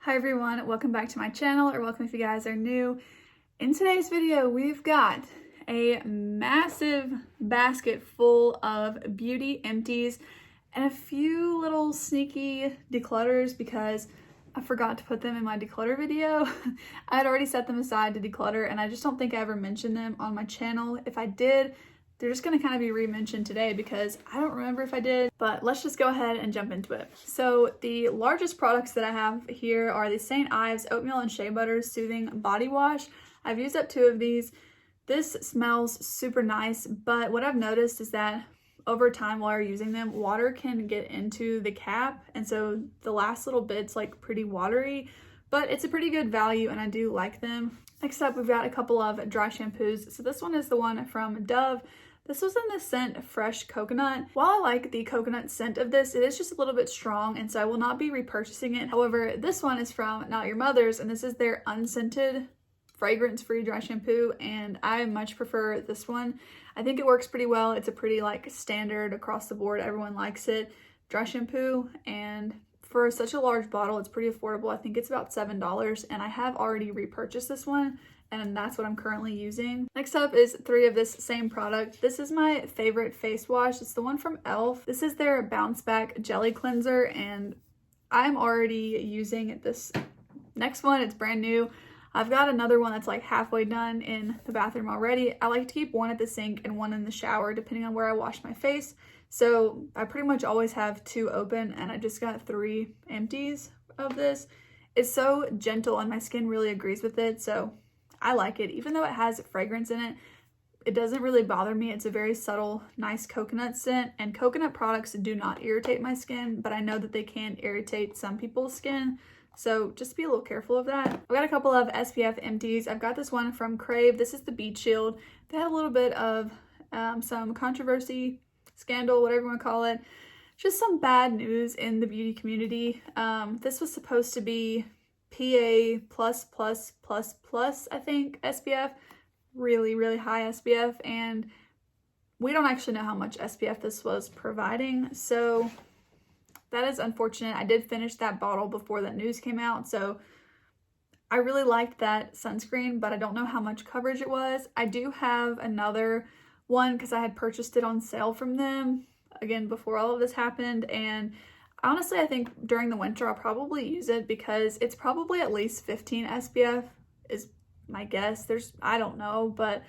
Hi everyone, welcome back to my channel, or welcome if you guys are new. In today's video, we've got a massive basket full of beauty empties and a few little sneaky declutters because I forgot to put them in my declutter video. I had already set them aside to declutter and I just don't think I ever mentioned them on my channel. If I did, they're just going to kind of be re-mentioned today because I don't remember if I did, but let's just go ahead and jump into it. So the largest products that I have here are the St. Ives Oatmeal and Shea Butter Soothing Body Wash. I've used up 2 of these. This smells super nice, but what I've noticed is that over time while you're using them, water can get into the cap, and so the last little bit's like pretty watery, but it's a pretty good value and I do like them. Next up, we've got a couple of dry shampoos. So this one is the one from Dove. This was in the scent Fresh Coconut. While I like the coconut scent of this, it is just a little bit strong, and so I will not be repurchasing it. However, this one is from Not Your Mother's, and this is their unscented, fragrance-free dry shampoo, and I much prefer this one. I think it works pretty well. It's a pretty like standard across the board. Everyone likes it. Dry shampoo, and for such a large bottle, it's pretty affordable. I think it's about $7, and I have already repurchased this one, and that's what I'm currently using. Next up is 3 of this same product. This is my favorite face wash. It's the one from e.l.f. This is their Bounce Back Jelly Cleanser, and I'm already using this next one. It's brand new. I've got another one that's like halfway done in the bathroom already. I like to keep one at the sink and one in the shower depending on where I wash my face. So I pretty much always have 2 open, and I just got 3 empties of this. It's so gentle and my skin really agrees with it, so I like it. Even though it has fragrance in it, it doesn't really bother me. It's a very subtle, nice coconut scent, and coconut products do not irritate my skin, but I know that they can irritate some people's skin, so just be a little careful of that. I've got a couple of SPF empties. I've got this one from Crave. This is the Beach Shield. They had a little bit of some controversy, scandal, whatever you want to call it. Just some bad news in the beauty community. This was supposed to be PA++++, I think, SPF, really high SPF, and we don't actually know how much SPF this was providing, so that is unfortunate. I did finish that bottle before that news came out, so I really liked that sunscreen, but I don't know how much coverage it was. I do have another one because I had purchased it on sale from them, again, before all of this happened, and honestly, I think during the winter I'll probably use it because it's probably at least 15 SPF is my guess. I don't know, but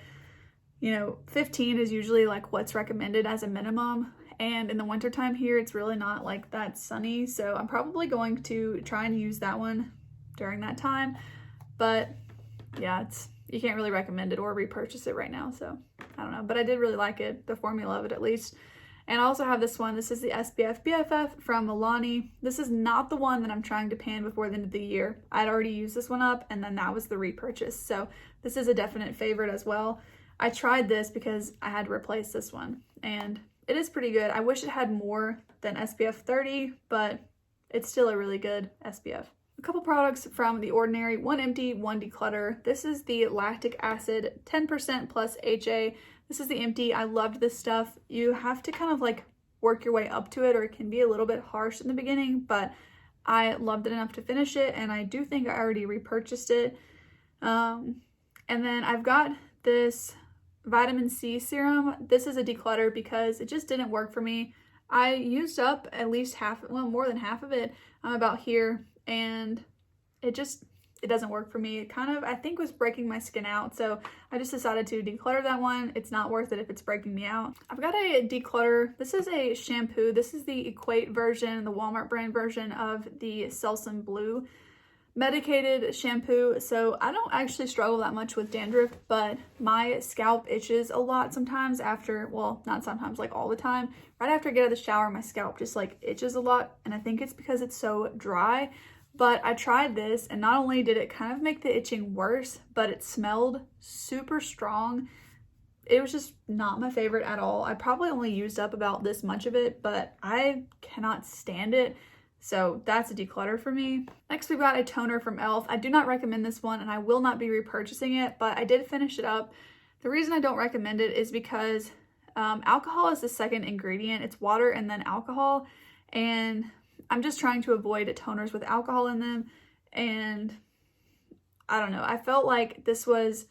you know, 15 is usually like what's recommended as a minimum. And in the wintertime here, it's really not like that sunny. So I'm probably going to try and use that one during that time. But yeah, you can't really recommend it or repurchase it right now. So I don't know, but I did really like it, the formula of it at least. And I also have this one. This is the SPF BFF from Milani. This is not the one that I'm trying to pan before the end of the year. I'd already used this one up, and then that was the repurchase. So this is a definite favorite as well. I tried this because I had to replace this one, and it is pretty good. I wish it had more than SPF 30, but it's still a really good SPF. A couple products from The Ordinary, 1 empty, 1 declutter. This is the lactic acid 10% plus HA. This is the empty. I loved this stuff. You have to kind of like work your way up to it, or it can be a little bit harsh in the beginning, but I loved it enough to finish it, and I do think I already repurchased it. And then I've got this vitamin C serum. This is a declutter because it just didn't work for me. I used up at least half, well, more than half of it. I'm about here, and it doesn't work for me. It kind of, I think, was breaking my skin out, so I just decided to declutter that one. It's not worth it if it's breaking me out. I've got a declutter. This is a shampoo. This is the Equate version, the Walmart brand version of the Selsun Blue medicated shampoo. So I don't actually struggle that much with dandruff, but my scalp itches a lot sometimes after, well, not sometimes, like all the time. Right after I get out of the shower, my scalp just like itches a lot, and I think it's because it's so dry. But I tried this, and not only did it kind of make the itching worse, but it smelled super strong. It was just not my favorite at all. I probably only used up about this much of it, but I cannot stand it. So that's a declutter for me. Next, we've got a toner from e.l.f. I do not recommend this one, and I will not be repurchasing it, but I did finish it up. The reason I don't recommend it is because alcohol is the second ingredient. It's water and then alcohol, and I'm just trying to avoid toners with alcohol in them, and I don't know, I felt like this was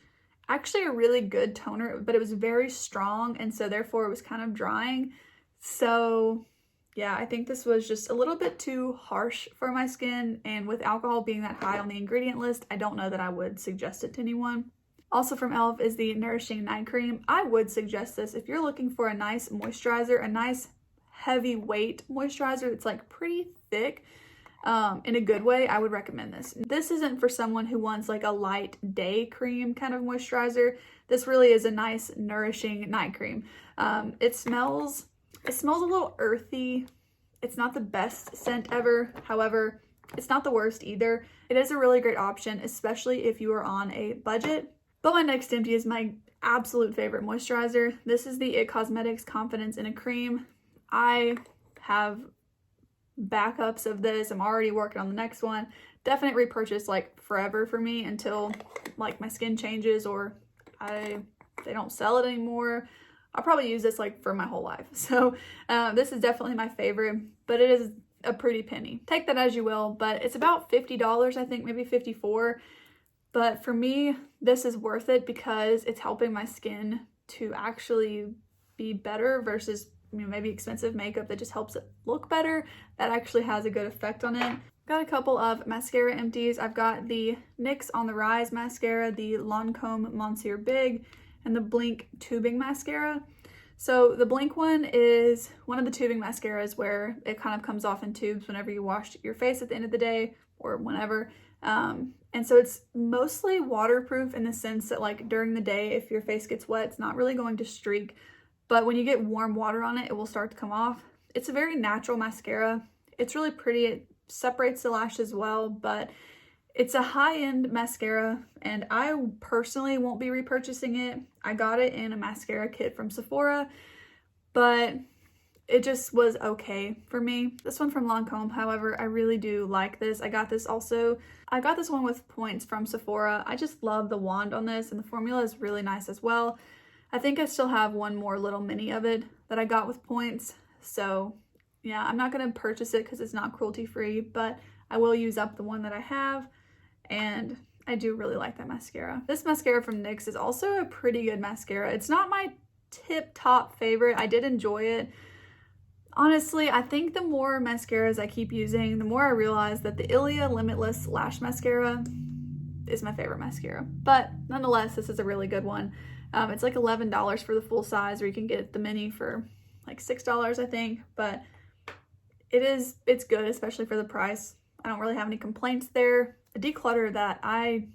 actually a really good toner, but it was very strong, and so therefore it was kind of drying. So yeah, I think this was just a little bit too harsh for my skin, and with alcohol being that high on the ingredient list, I don't know that I would suggest it to anyone. Also from e.l.f. is the Nourishing Night Cream. I would suggest this if you're looking for a nice moisturizer, a nice heavyweight moisturizer that's like pretty thick, in a good way. I would recommend this. This isn't for someone who wants like a light day cream kind of moisturizer. This really is a nice nourishing night cream. It smells a little earthy. It's not the best scent ever. However, it's not the worst either. It is a really great option, especially if you are on a budget. But my next empty is my absolute favorite moisturizer. This is the IT Cosmetics Confidence in a Cream. I have backups of this. I'm already working on the next one. Definite repurchase like forever for me until like my skin changes or they don't sell it anymore. I'll probably use this like for my whole life. So this is definitely my favorite, but it is a pretty penny. Take that as you will, but it's about $50, I think, maybe $54. But for me, this is worth it because it's helping my skin to actually be better versus, you know, maybe expensive makeup that just helps it look better. That actually has a good effect on it. Got a couple of mascara empties. I've got the NYX On The Rise mascara, the Lancome Monsieur Big, and the Blink tubing mascara. So the Blink one is one of the tubing mascaras where it kind of comes off in tubes whenever you wash your face at the end of the day or whenever. And so it's mostly waterproof in the sense that like during the day, if your face gets wet, it's not really going to streak. But when you get warm water on it, it will start to come off. It's a very natural mascara. It's really pretty. It separates the lashes well, but it's a high-end mascara, and I personally won't be repurchasing it. I got it in a mascara kit from Sephora, but it just was okay for me. This one from Lancome, however, I really do like this. I got this one with points from Sephora. I just love the wand on this, and the formula is really nice as well. I think I still have one more little mini of it that I got with points. So yeah, I'm not going to purchase it because it's not cruelty free, but I will use up the one that I have. And I do really like that mascara. This mascara from NYX is also a pretty good mascara. It's not my tip-top favorite. I did enjoy it. Honestly, I think the more mascaras I keep using, the more I realize that the Ilia Limitless Lash Mascara is my favorite mascara. But nonetheless, this is a really good one. It's like $11 for the full size, or you can get the mini for like $6, I think. But it's good, especially for the price. I don't really have any complaints there. A declutter that I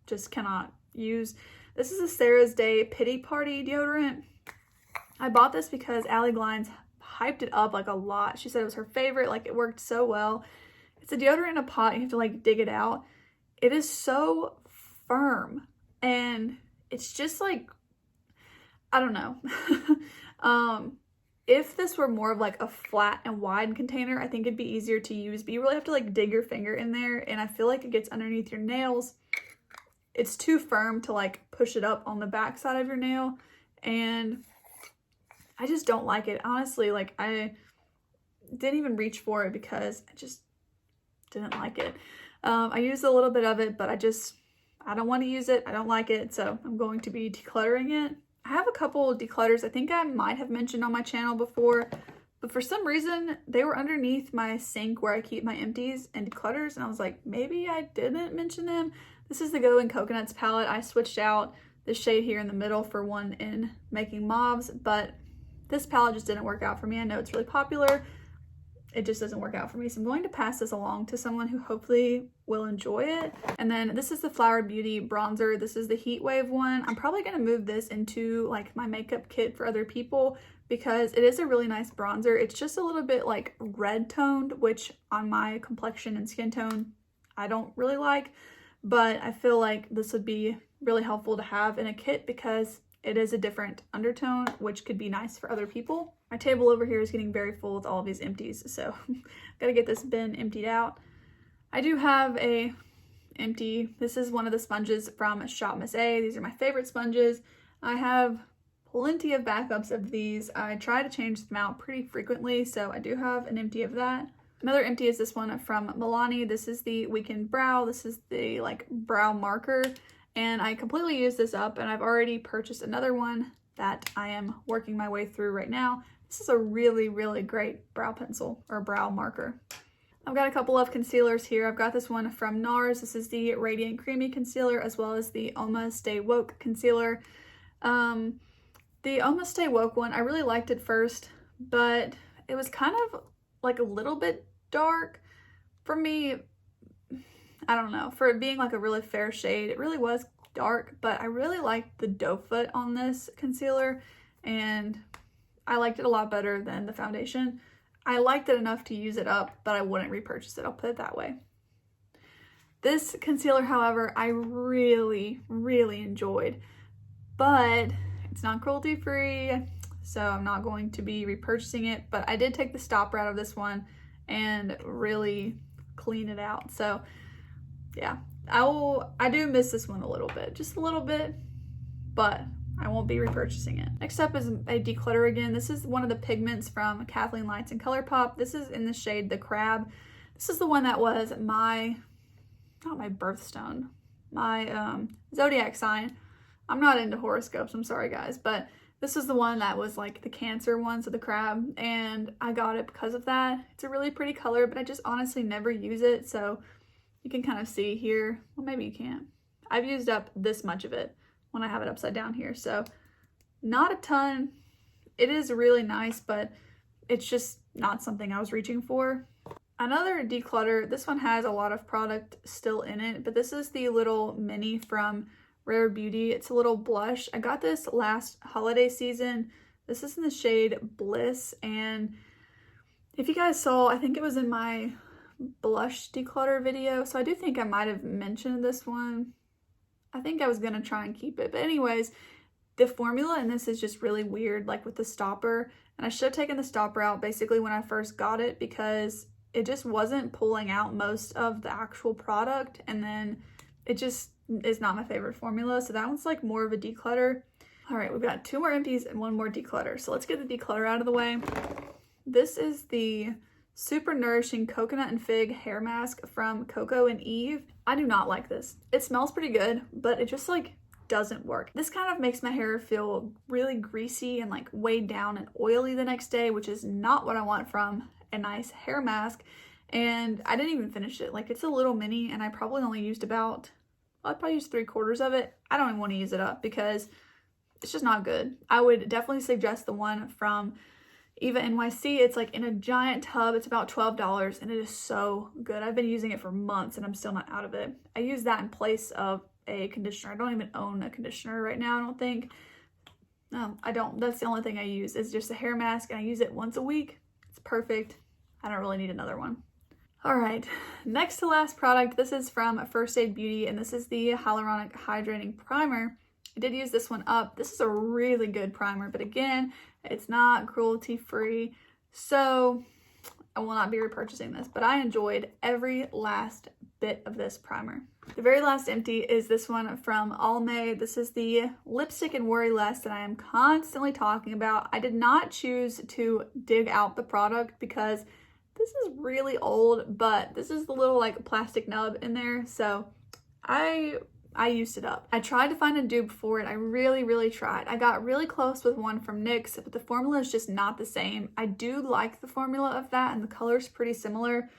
just cannot use. This is a Sarah's Day Pity Party deodorant. I bought this because Allie Glines hyped it up like a lot. She said it was her favorite, like it worked so well. It's a deodorant in a pot. You have to like dig it out. It is so firm, and it's just like, I don't know. If this were more of like a flat and wide container, I think it'd be easier to use, but you really have to like dig your finger in there, and I feel like it gets underneath your nails. It's too firm to like push it up on the back side of your nail, and I just don't like it. Honestly, like I didn't even reach for it because I just didn't like it. I used a little bit of it, but I don't want to use it. I don't like it, so I'm going to be decluttering it. I have a couple of declutters I think I might have mentioned on my channel before, but for some reason they were underneath my sink where I keep my empties and declutters, and I was like, maybe I didn't mention them. This is the Go in Coconuts palette. I switched out this shade here in the middle for one in Making Mobs, but this palette just didn't work out for me. I know it's really popular. It just doesn't work out for me. So I'm going to pass this along to someone who hopefully will enjoy it. And then this is the Flower Beauty bronzer. This is the Heat Wave one. I'm probably going to move this into like my makeup kit for other people because it is a really nice bronzer. It's just a little bit like red toned, which on my complexion and skin tone, I don't really like. But I feel like this would be really helpful to have in a kit because it is a different undertone, which could be nice for other people. My table over here is getting very full with all of these empties, so gotta get this bin emptied out. I do have a empty. This is one of the sponges from Shop Miss A. These are my favorite sponges. I have plenty of backups of these. I try to change them out pretty frequently, so I do have an empty of that. Another empty is this one from Milani. This is the Weekend Brow. This is the like brow marker, and I completely used this up, and I've already purchased another one that I am working my way through right now. This is a really, really great brow pencil or brow marker. I've got a couple of concealers here. I've got this one from NARS. This is the Radiant Creamy Concealer, as well as the Oma Stay Woke Concealer. The Oma Stay Woke one, I really liked it first, but it was kind of like a little bit dark for me. I don't know, for it being like a really fair shade, it really was dark, but I really liked the doe foot on this concealer, and I liked it a lot better than the foundation. I liked it enough to use it up, but I wouldn't repurchase it, I'll put it that way. This concealer, however, I really, really enjoyed, but it's not cruelty free, so I'm not going to be repurchasing it, but I did take the stopper out of this one and really clean it out. So yeah, I do miss this one a little bit, just a little bit, but I won't be repurchasing it. Next up is a declutter again. This is one of the pigments from Kathleen Lights and ColourPop. This is in the shade The Crab. This is the one that was not my birthstone, my zodiac sign. I'm not into horoscopes, I'm sorry guys, but this is the one that was like the Cancer one, so the crab, and I got it because of that. It's a really pretty color, but I just honestly never use it, so you can kind of see here. Well, maybe you can't. I've used up this much of it when I have it upside down here, so not a ton. It is really nice, but it's just not something I was reaching for. Another declutter, this one has a lot of product still in it, but this is the little mini from Rare Beauty. It's a little blush. I got this last holiday season. This is in the shade Bliss, and if you guys saw, I think it was in my blush declutter video, so I do think I might have mentioned this one. I think I was gonna try and keep it, but anyways, the formula in this is just really weird, like with the stopper, and I should have taken the stopper out basically when I first got it because it just wasn't pulling out most of the actual product, and then it just is not my favorite formula, so that one's like more of a declutter. All right, we've got 2 more empties and 1 more declutter, so let's get the declutter out of the way. This is the Super Nourishing Coconut and Fig Hair Mask from Coco and Eve. I do not like this. It smells pretty good, but it just like doesn't work. This kind of makes my hair feel really greasy and like weighed down and oily the next day, which is not what I want from a nice hair mask. And I didn't even finish it. Like, it's a little mini, and I probably only used about, well, I probably used 3/4 of it. I don't even want to use it up because it's just not good. I would definitely suggest the one from Eva NYC. It's like in a giant tub. It's about $12, and it is so good. I've been using it for months, and I'm still not out of it. I use that in place of a conditioner. I don't even own a conditioner right now, I don't think. No, I don't. That's the only thing I use. It's just a hair mask, and I use it once a week. It's perfect. I don't really need another one. All right, next to last product. This is from First Aid Beauty, and this is the Hyaluronic Hydrating Primer. I did use this one up. This is a really good primer, but again, it's not cruelty free, so I will not be repurchasing this, but I enjoyed every last bit of this primer. The very last empty is this one from Almay. This is the Lipstick and Worry Less that I am constantly talking about. I did not choose to dig out the product because this is really old, but this is the little like plastic nub in there, so I used it up. I tried to find a dupe for it. I really tried. I got really close with one from NYX, but the formula is just not the same. I do like the formula of that, and the color's pretty similar,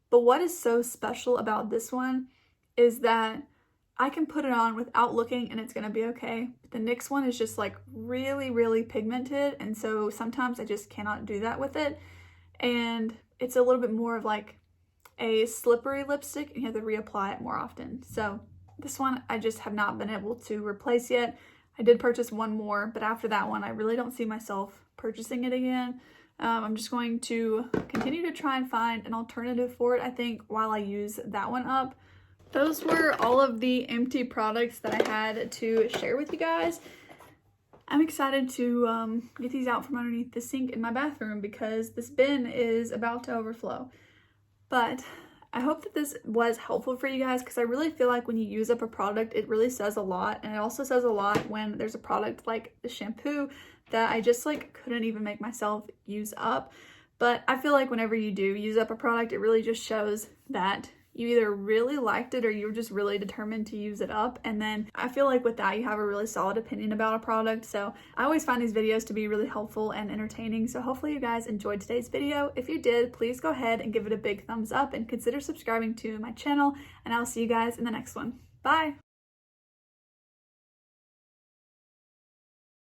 but what is so special about this one is that I can put it on without looking and it's gonna be okay. But the NYX one is just like really pigmented, and so sometimes I just cannot do that with it, and it's a little bit more of like a slippery lipstick, and you have to reapply it more often. So this one I just have not been able to replace yet. I did purchase one more, but after that one I really don't see myself purchasing it again. I'm just going to continue to try and find an alternative for it, I think, while I use that one up. Those were all of the empty products that I had to share with you guys. I'm excited to get these out from underneath the sink in my bathroom because this bin is about to overflow. But I hope that this was helpful for you guys, because I really feel like when you use up a product, it really says a lot. And it also says a lot when there's a product like the shampoo that I just like couldn't even make myself use up. But I feel like whenever you do use up a product, it really just shows that you either really liked it or you're just really determined to use it up. And then I feel like with that, you have a really solid opinion about a product. So I always find these videos to be really helpful and entertaining. So hopefully you guys enjoyed today's video. If you did, please go ahead and give it a big thumbs up and consider subscribing to my channel. And I'll see you guys in the next one. Bye.